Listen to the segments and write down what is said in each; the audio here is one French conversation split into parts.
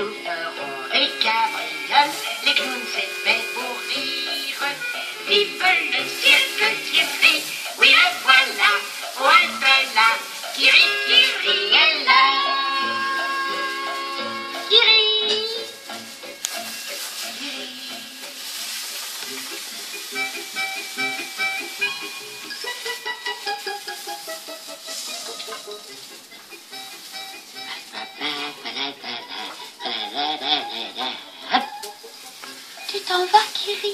nous ferons des cabrioles. Les clowns, c'est fait pour rire. Vive le cirque Thierry, oui le voilà, voilà, Kiri, est là. Kiri. Tu t'en vas, Kiri?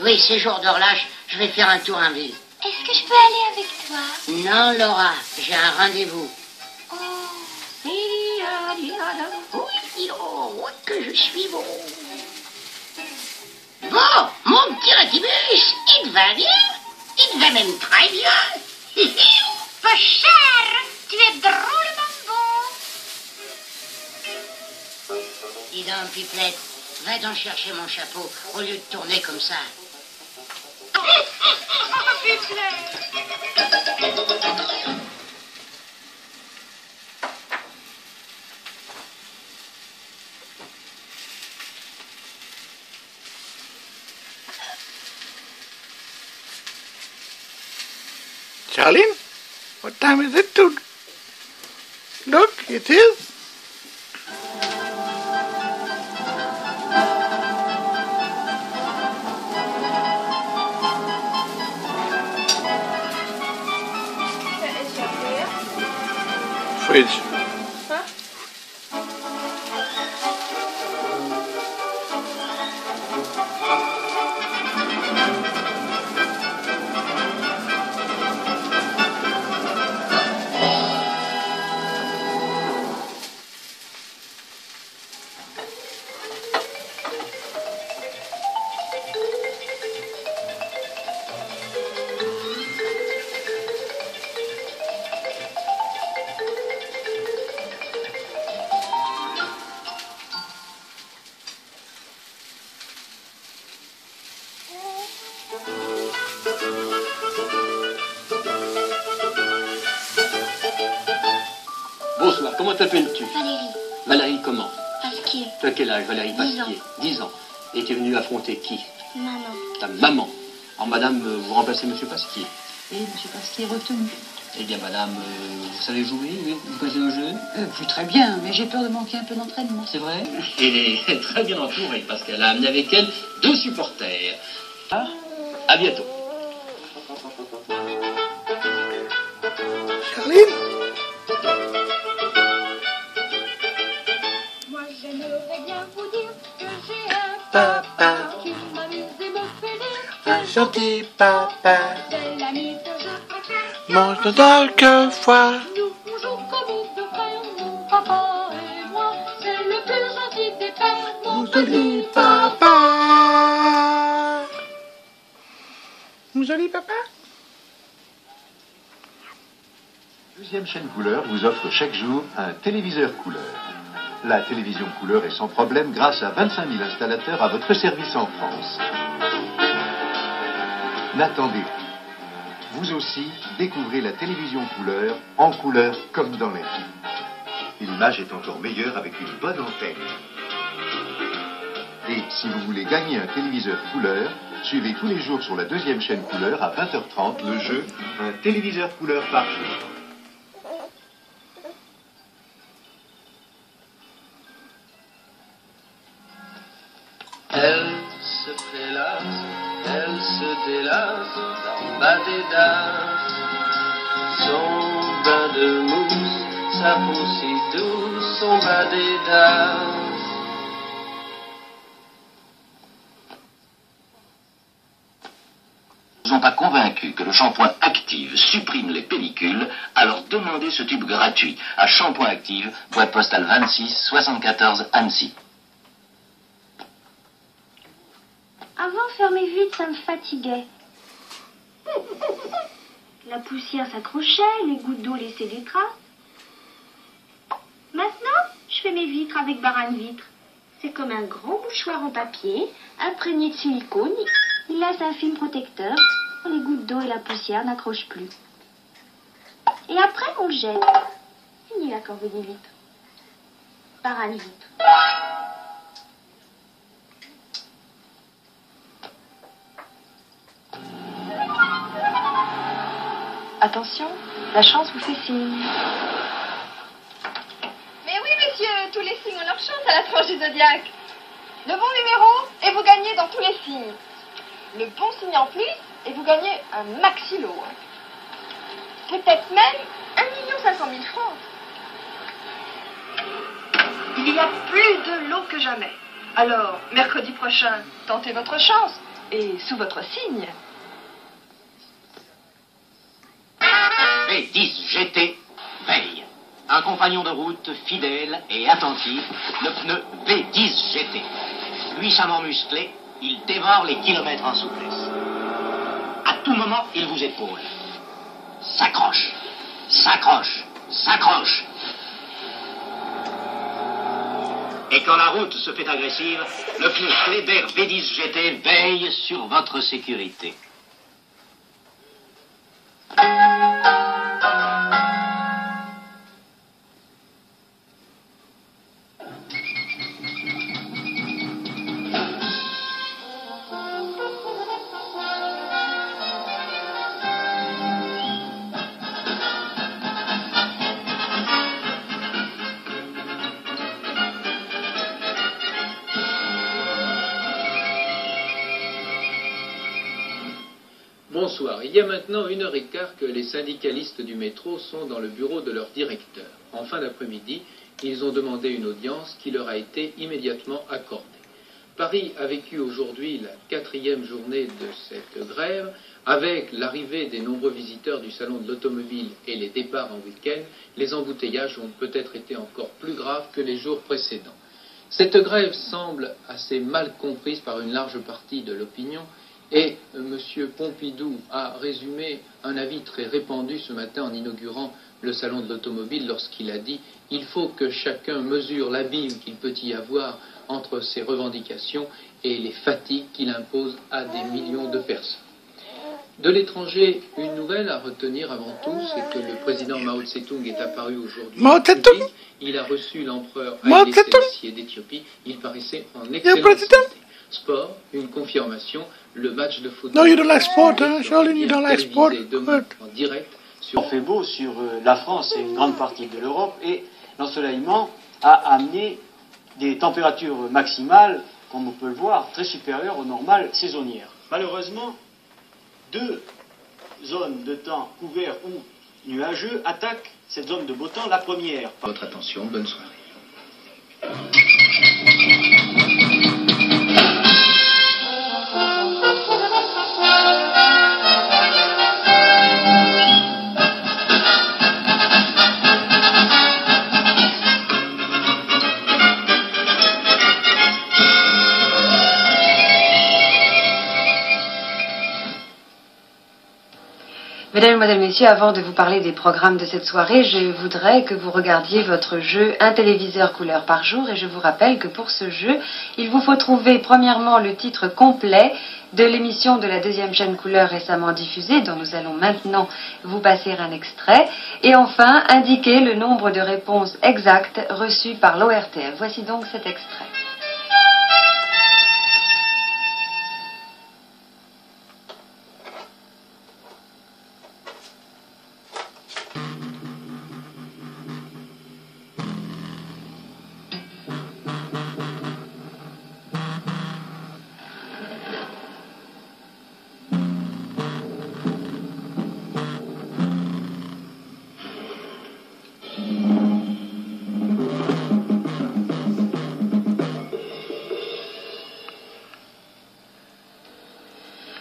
Oui, ces jours de relâche, je vais faire un tour en ville. Est-ce que je peux aller avec toi? Non, Laura, j'ai un rendez-vous. Oh. Oui, que je suis beau. Bon, mon petit Ratibus, il te va bien. Il te va même très bien. Pas cher, tu es drôlement beau. Dis donc, Pipelette, va donc chercher mon chapeau au lieu de tourner comme ça. Charlene, what time is it to... Look, it is. Fridge. Bonsoir, comment t'appelles-tu? Valérie. Valérie comment? Pasquier. Tu as quel âge, Valérie 10 Pasquier? 10 ans. Et tu es venue affronter qui? Maman. Ta maman. Alors, madame, vous remplacez monsieur Pasquier. Et monsieur Pasquier est retenu. Eh bien, madame, vous savez jouer? Oui, vous connaissez le jeu? Plus très bien, mais j'ai peur de manquer un peu d'entraînement. C'est vrai? Elle est très bien entourée parce qu'elle a amené avec elle 2 supporters. Ah, à bientôt. Charlene? Moi, j'aimerais bien vous dire que j'ai un Papa, papa qui m'amuse et me fait rire. un gentil papa, C'est l'ami que je préfère. mange de quelquefois. Nous, on joue comme deux frères, mon papa et moi. C'est le plus gentil des pères, mon Joli papa. Joli papa. Deuxième chaîne couleur vous offre chaque jour un téléviseur couleur. La télévision couleur est sans problème grâce à 25 000 installateurs à votre service en France. N'attendez plus. Vous aussi, découvrez la télévision couleur, en couleur comme dans les films. Et l'image est encore meilleure avec une bonne antenne. Et si vous voulez gagner un téléviseur couleur, suivez tous les jours sur la deuxième chaîne couleur à 20h30 le jeu Un téléviseur couleur par jour. Elle se prélasse, elle se délasse dans bas des dasses. Son bain de mousse, sa peau si douce, son bas des dasses. Ils ne sont pas convaincus que le shampoing Active supprime les pellicules, alors demandez ce tube gratuit à Shampoing Active, boîte postale 26 74 Annecy. Avant, fermer vite, ça me fatiguait. La poussière s'accrochait, les gouttes d'eau laissaient des traces. Maintenant, je fais mes vitres avec barane vitre. C'est comme un grand mouchoir en papier, imprégné de silicone. Il laisse un film protecteur. Les gouttes d'eau et la poussière n'accrochent plus. Et après, on le jette. Fini la corvée des vitres. Baran Vitre. Attention, la chance vous fait signe. Mais oui, monsieur, tous les signes ont leur chance à la tranche du zodiaque. Le bon numéro, et vous gagnez dans tous les signes. Le bon signe en plus, et vous gagnez un maxi lot. Peut-être même 1 500 000 francs. Il y a plus de lots que jamais. Alors, mercredi prochain, tentez votre chance, et sous votre signe. V10 GT, veille. Un compagnon de route fidèle et attentif, le pneu V10 GT. Puissamment musclé, il dévore les kilomètres en souplesse. À tout moment, il vous épaule. S'accroche, s'accroche, s'accroche. Et quand la route se fait agressive, le pneu Kléber V10 GT veille sur votre sécurité. Bonsoir. Il y a maintenant 1h15 que les syndicalistes du métro sont dans le bureau de leur directeur. En fin d'après-midi, ils ont demandé une audience qui leur a été immédiatement accordée. Paris a vécu aujourd'hui la 4e journée de cette grève. Avec l'arrivée des nombreux visiteurs du salon de l'automobile et les départs en week-end, les embouteillages ont peut-être été encore plus graves que les jours précédents. Cette grève semble assez mal comprise par une large partie de l'opinion. Et M. Pompidou a résumé un avis très répandu ce matin en inaugurant le salon de l'automobile lorsqu'il a dit « Il faut que chacun mesure l'abîme qu'il peut y avoir entre ses revendications et les fatigues qu'il impose à des millions de personnes ». De l'étranger, une nouvelle à retenir avant tout, c'est que le président Mao Tse-tung est apparu aujourd'hui. Mao Tse-tung? Il a reçu l'empereur Haïlé Sélassié d'Éthiopie. Il paraissait en excellente santé. Sport, une confirmation, le match de football. No, you don't like sport, hein? Surely you don't like sport. En direct sur... Il fait beau sur la France et une grande partie de l'Europe, et l'ensoleillement a amené des températures maximales, comme on peut le voir, très supérieures aux normales saisonnières. Malheureusement, 2 zones de temps couverts ou nuageux attaquent cette zone de beau temps. La première... Votre attention, bonne soirée. Mesdames, Mesdemoiselles, Messieurs, avant de vous parler des programmes de cette soirée, je voudrais que vous regardiez votre jeu Un téléviseur couleur par jour, et je vous rappelle que pour ce jeu, il vous faut trouver premièrement le titre complet de l'émission de la 2e chaîne couleur récemment diffusée, dont nous allons maintenant vous passer un extrait, et enfin indiquer le nombre de réponses exactes reçues par l'ORTF. Voici donc cet extrait.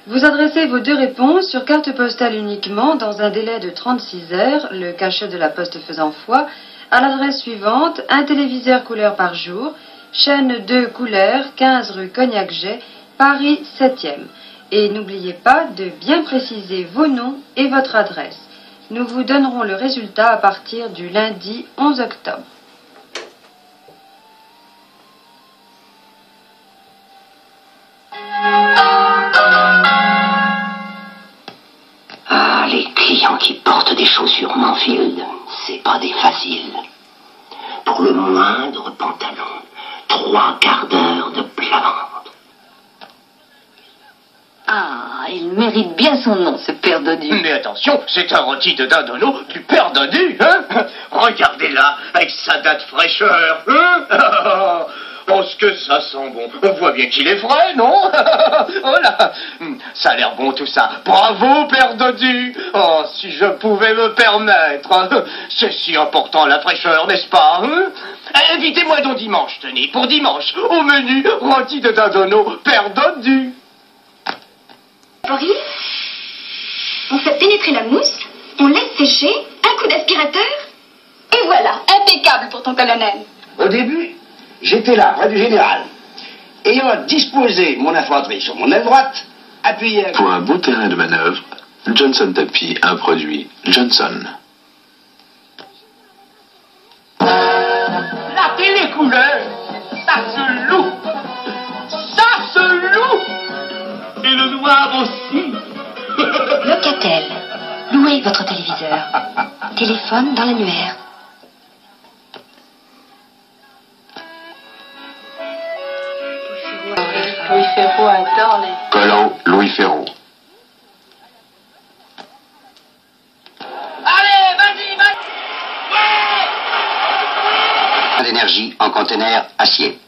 Vous adressez vos 2 réponses sur carte postale uniquement dans un délai de 36 heures, le cachet de la poste faisant foi, à l'adresse suivante, un téléviseur couleur par jour, chaîne 2 couleur, 15 rue Cognac-Jay, Paris 7e. Et n'oubliez pas de bien préciser vos noms et votre adresse. Nous vous donnerons le résultat à partir du lundi 11 octobre. Les clients qui portent des chaussures Manfield, c'est pas des faciles. Pour alors le moindre pantalon. 3 quarts d'heure de plavante. Ah, il mérite bien son nom, ce père Dodu. Mais attention, c'est un rôti de dindonneau du père Dodu, hein? Regardez-là, avec sa date fraîcheur, hein? Oh, ce que ça sent bon. On voit bien qu'il est frais, non? Oh là, ça a l'air bon tout ça. Bravo, père Dodu. Oh, si je pouvais me permettre. C'est si important la fraîcheur, n'est-ce pas, hein? Invitez-moi donc dimanche, tenez, pour dimanche, au menu rôti de dindonneau, père Dodu. On fait pénétrer la mousse, on laisse sécher, un coup d'aspirateur, et voilà, impeccable pour ton colonel. Au début, j'étais là, près du général. Ayant disposé mon infanterie sur mon aile droite, appuyé... Pour un beau terrain de manœuvre, Johnson Tapis, un produit Johnson. La télécouleur, ça se loue. Ça se loue. Et le noir aussi. Locatel. Louez votre téléviseur. Téléphone dans l'annuaire. Louis Ferraud adore les... Collant Louis Ferraud. Allez, vas-y, vas-y. Ouais. D'énergie en conteneur acier.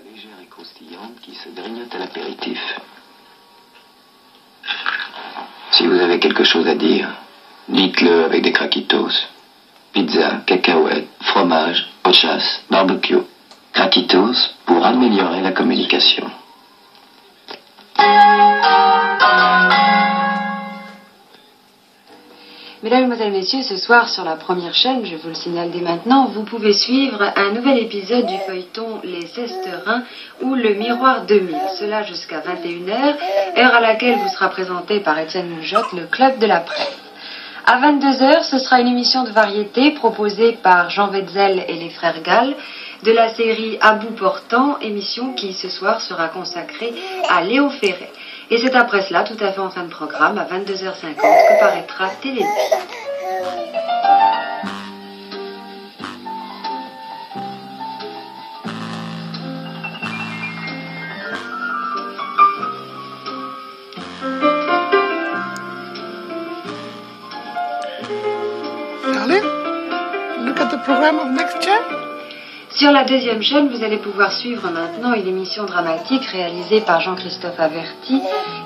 Légère et croustillante qui se grignote à l'apéritif. Si vous avez quelque chose à dire, dites-le avec des craquitos. Pizza, cacahuètes, fromage, eau de chasse, barbecue. Craquitos pour améliorer la communication. Mesdames, Mesdemoiselles, Messieurs, ce soir sur la première chaîne, je vous le signale dès maintenant, vous pouvez suivre un nouvel épisode du feuilleton Les Sesterins ou Le Miroir 2000. Cela jusqu'à 21h, heure à laquelle vous sera présenté par Étienne Moujotte le Club de la Presse. À 22h, ce sera une émission de variété proposée par Jean Wetzel et les frères Gall de la série À bout portant, émission qui ce soir sera consacrée à Léo Ferré. Et c'est après cela, tout à fait en fin de programme, à 22h50, que paraîtra Télévis. Charlie, look at the program of next chair. Sur la deuxième chaîne, vous allez pouvoir suivre maintenant une émission dramatique réalisée par Jean-Christophe Averti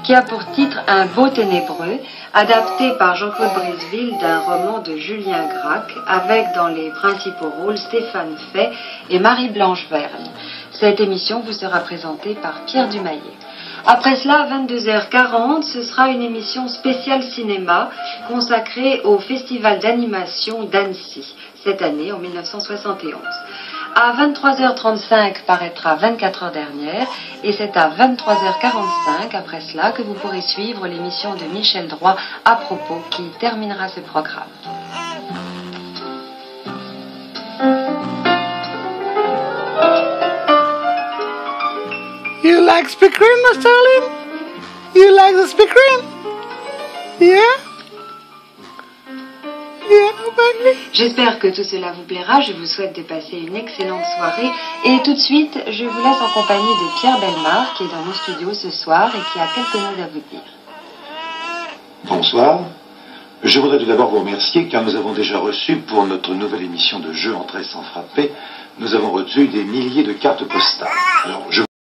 qui a pour titre Un beau ténébreux, adapté par Jean-Claude Briseville d'un roman de Julien Gracq avec dans les principaux rôles Stéphane Fay et Marie-Blanche Vergne. Cette émission vous sera présentée par Pierre Dumaillet. Après cela, à 22h40, ce sera une émission spéciale cinéma consacrée au Festival d'animation d'Annecy, cette année en 1971. À 23h35 paraîtra 24 heures dernière et c'est à 23h45 après cela que vous pourrez suivre l'émission de Michel Droit à propos qui terminera ce programme. You like speakerine, Miss Charlene? You like the speakerine? Yeah? J'espère que tout cela vous plaira, je vous souhaite de passer une excellente soirée et tout de suite je vous laisse en compagnie de Pierre Bellemare qui est dans mon studio ce soir et qui a quelques mots à vous dire. Bonsoir. Je voudrais tout d'abord vous remercier car nous avons déjà reçu pour notre nouvelle émission de jeu Entrer sans frapper, nous avons reçu des milliers de cartes postales. Alors,